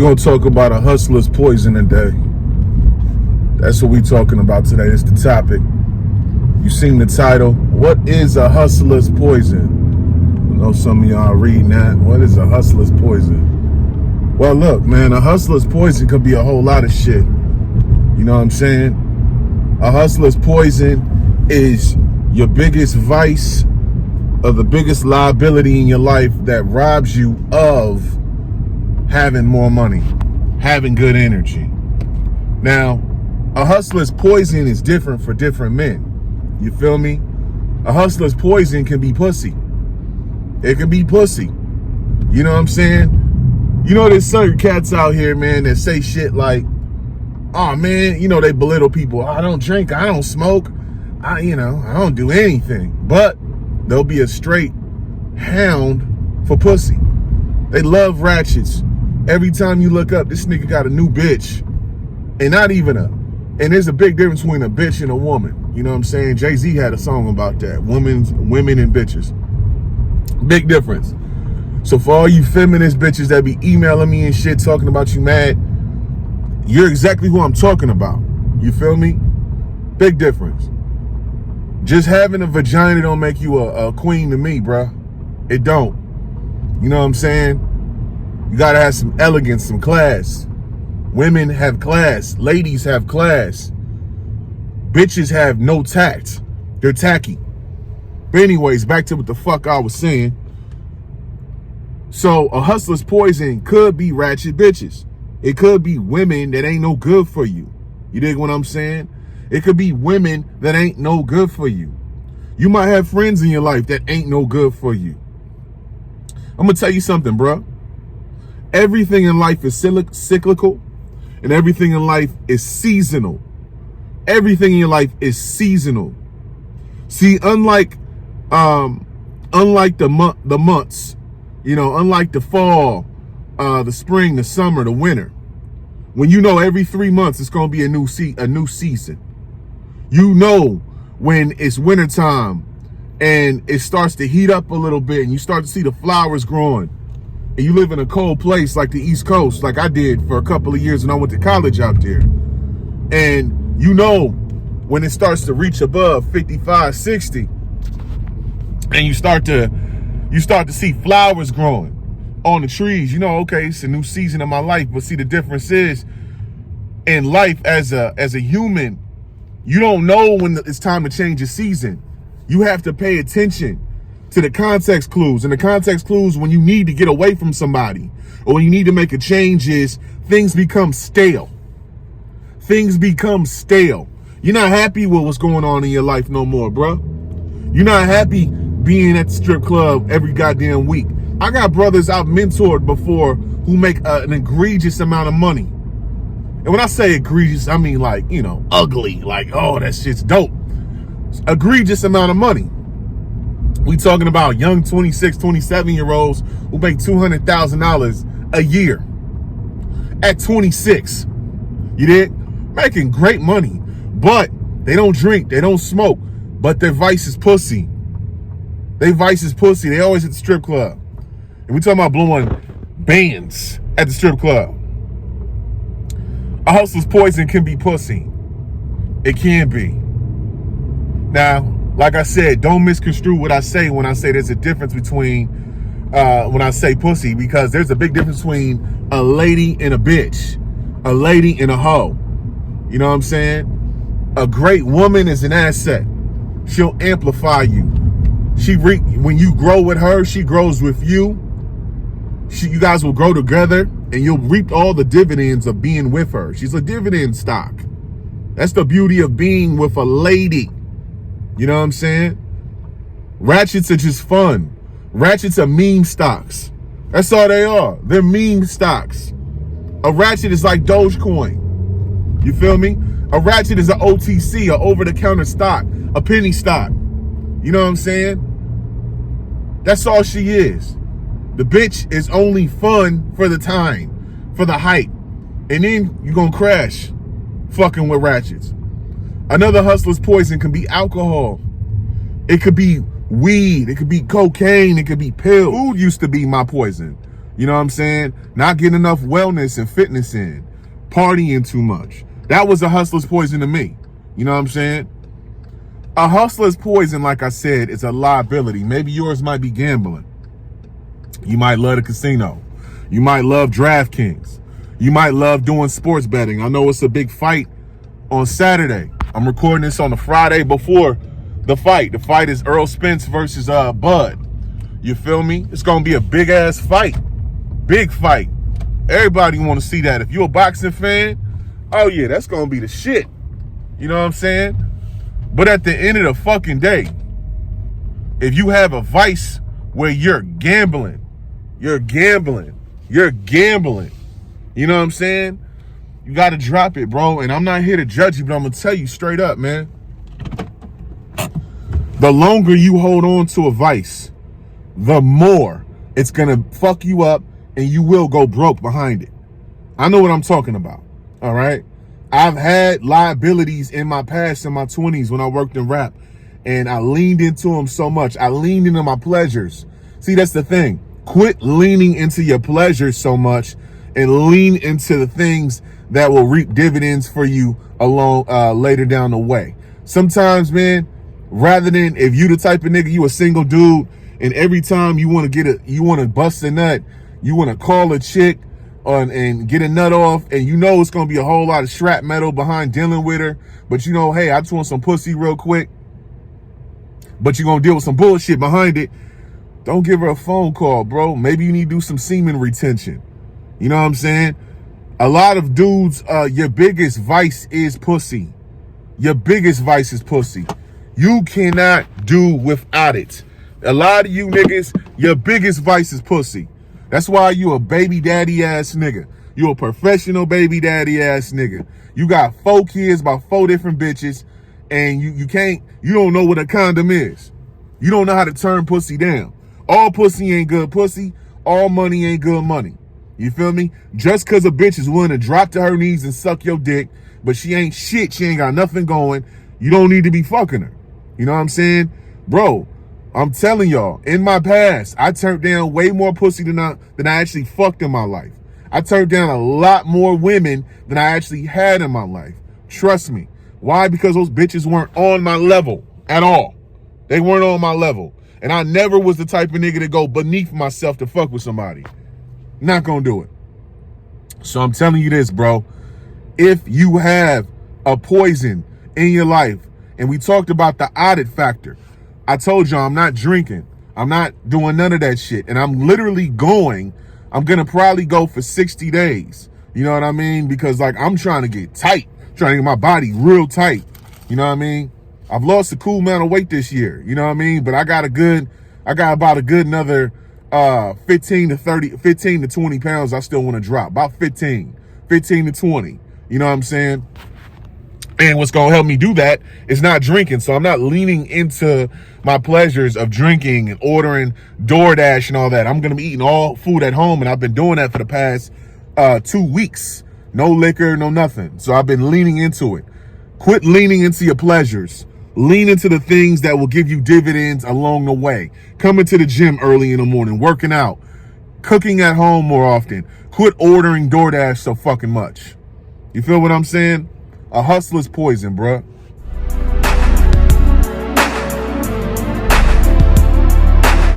We're going to talk about a hustler's poison today. That's what we're talking about today. It's the topic. You seen the title. What is a hustler's poison? I know some of y'all reading that. What is a hustler's poison? Well, look, man, a hustler's poison could be a whole lot of shit. You know what I'm saying? A hustler's poison is your biggest vice or the biggest liability in your life that robs you of having more money, having good energy. Now, a hustler's poison is different for different men. You feel me? A hustler's poison can be pussy. It can be pussy. You know what I'm saying? You know, there's certain cats out here, man, that say shit like, oh man, you know, they belittle people. I don't drink, I don't smoke, I don't do anything. But they'll be a straight hound for pussy. They love ratchets. Every time you look up, this nigga got a new bitch. And there's a big difference between a bitch and a woman. You know what I'm saying? Jay-Z had a song about that. Women and bitches. Big difference. So for all you feminist bitches that be emailing me and shit talking about you mad, you're exactly who I'm talking about. You feel me? Big difference. Just having a vagina don't make you a queen to me, bruh. It don't. You know what I'm saying? You gotta have some elegance, some class. Women have class. Ladies have class. Bitches have no tact. They're tacky. But anyways, back to what the fuck I was saying. So a hustler's poison could be ratchet bitches. It could be women that ain't no good for you. You dig what I'm saying? It could be women that ain't no good for you. You might have friends in your life that ain't no good for you. I'm gonna tell you something, bro. Everything in life is cyclical, and everything in life is seasonal. Everything in your life is seasonal. See, unlike the months, you know, unlike the fall, the spring, the summer, the winter, when you know every 3 months it's gonna be a new season. You know when it's wintertime and it starts to heat up a little bit and you start to see the flowers growing. And you live in a cold place like the East Coast, like I did for a couple of years when I went to college out there. And you know when it starts to reach above 55, 60, and you start to see flowers growing on the trees, you know, okay, it's a new season of my life. But see, the difference is in life as a human, you don't know when it's time to change a season. You have to pay attention to the context clues. And the context clues when you need to get away from somebody or when you need to make a change is things become stale. Things become stale. You're not happy with what's going on in your life no more, bro. You're not happy being at the strip club every goddamn week. I got brothers I've mentored before who make an egregious amount of money. And when I say egregious, I mean like, you know, ugly, like, oh, that shit's dope. Egregious amount of money. We talking about young 26, 27-year-olds who make $200,000 a year at 26. You did? Making great money. But they don't drink, they don't smoke, but their vice is pussy. Their vice is pussy. They always at the strip club. And we talking about blowing bands at the strip club. A hustler's poison can be pussy. It can be. Now, like I said, don't misconstrue what I say when I say there's a difference between when I say pussy, because there's a big difference between a lady and a bitch, a lady and a hoe. You know what I'm saying? A great woman is an asset. She'll amplify you. When you grow with her, she grows with you. You guys will grow together and you'll reap all the dividends of being with her. She's a dividend stock. That's the beauty of being with a lady. You know what I'm saying? Ratchets are just fun. Ratchets are meme stocks. That's all they are. They're meme stocks. A ratchet is like Dogecoin. You feel me? A ratchet is an OTC, an over-the-counter stock, a penny stock. You know what I'm saying? That's all she is. The bitch is only fun for the time, for the hype. And then you're going to crash fucking with ratchets. Another hustler's poison can be alcohol. It could be weed. It could be cocaine. It could be pills. Food used to be my poison. You know what I'm saying? Not getting enough wellness and fitness in. Partying too much. That was a hustler's poison to me. You know what I'm saying? A hustler's poison, like I said, is a liability. Maybe yours might be gambling. You might love the casino. You might love DraftKings. You might love doing sports betting. I know it's a big fight on Saturday. I'm recording this on the Friday before the fight. The fight is Earl Spence versus Bud. You feel me? It's going to be a big-ass fight. Big fight. Everybody want to see that. If you're a boxing fan, oh yeah, that's going to be the shit. You know what I'm saying? But at the end of the fucking day, if you have a vice where you're gambling, you know what I'm saying? You got to drop it, bro. And I'm not here to judge you, but I'm going to tell you straight up, man. The longer you hold on to a vice, the more it's going to fuck you up and you will go broke behind it. I know what I'm talking about, all right? I've had liabilities in my past, in my 20s when I worked in rap, and I leaned into them so much. I leaned into my pleasures. See, that's the thing. Quit leaning into your pleasures so much and lean into the things that will reap dividends for you along later down the way. Sometimes, man, rather than if you the type of nigga, you a single dude, and every time you want to bust a nut, you want to call a chick and get a nut off, and you know it's going to be a whole lot of strap metal behind dealing with her, but you know, hey, I just want some pussy real quick, but you're going to deal with some bullshit behind it. Don't give her a phone call, bro. Maybe you need to do some semen retention. You know what I'm saying? A lot of dudes, your biggest vice is pussy. Your biggest vice is pussy. You cannot do without it. A lot of you niggas, your biggest vice is pussy. That's why you a baby daddy ass nigga. You a professional baby daddy ass nigga. You got 4 kids by 4 different bitches, and you don't know what a condom is. You don't know how to turn pussy down. All pussy ain't good pussy. All money ain't good money. You feel me? Just because a bitch is willing to drop to her knees and suck your dick, but she ain't shit, she ain't got nothing going, you don't need to be fucking her. You know what I'm saying? Bro, I'm telling y'all, in my past, I turned down way more pussy than I actually fucked in my life. I turned down a lot more women than I actually had in my life. Trust me. Why? Because those bitches weren't on my level at all. They weren't on my level. And I never was the type of nigga to go beneath myself to fuck with somebody. Not gonna do it. So I'm telling you this, bro. If you have a poison in your life, and we talked about the audit factor, I told y'all I'm not drinking. I'm not doing none of that shit. And I'm literally going, I'm gonna probably go for 60 days. You know what I mean? Because like I'm trying to get tight, trying to get my body real tight. You know what I mean? I've lost a cool amount of weight this year. You know what I mean? But I got about a good another 15 to 20 pounds I still want to drop. About 15 to 20. You know what I'm saying? And what's going to help me do that is not drinking. So I'm not leaning into my pleasures of drinking and ordering DoorDash and all that. I'm going to be eating all food at home, and I've been doing that for the past 2 weeks. No liquor, no nothing. So I've been leaning into it. Quit leaning into your pleasures. Lean into the things that will give you dividends along the way. Coming to the gym early in the morning, working out, cooking at home more often. Quit ordering DoorDash so fucking much. You feel what I'm saying? A hustler's poison, bruh.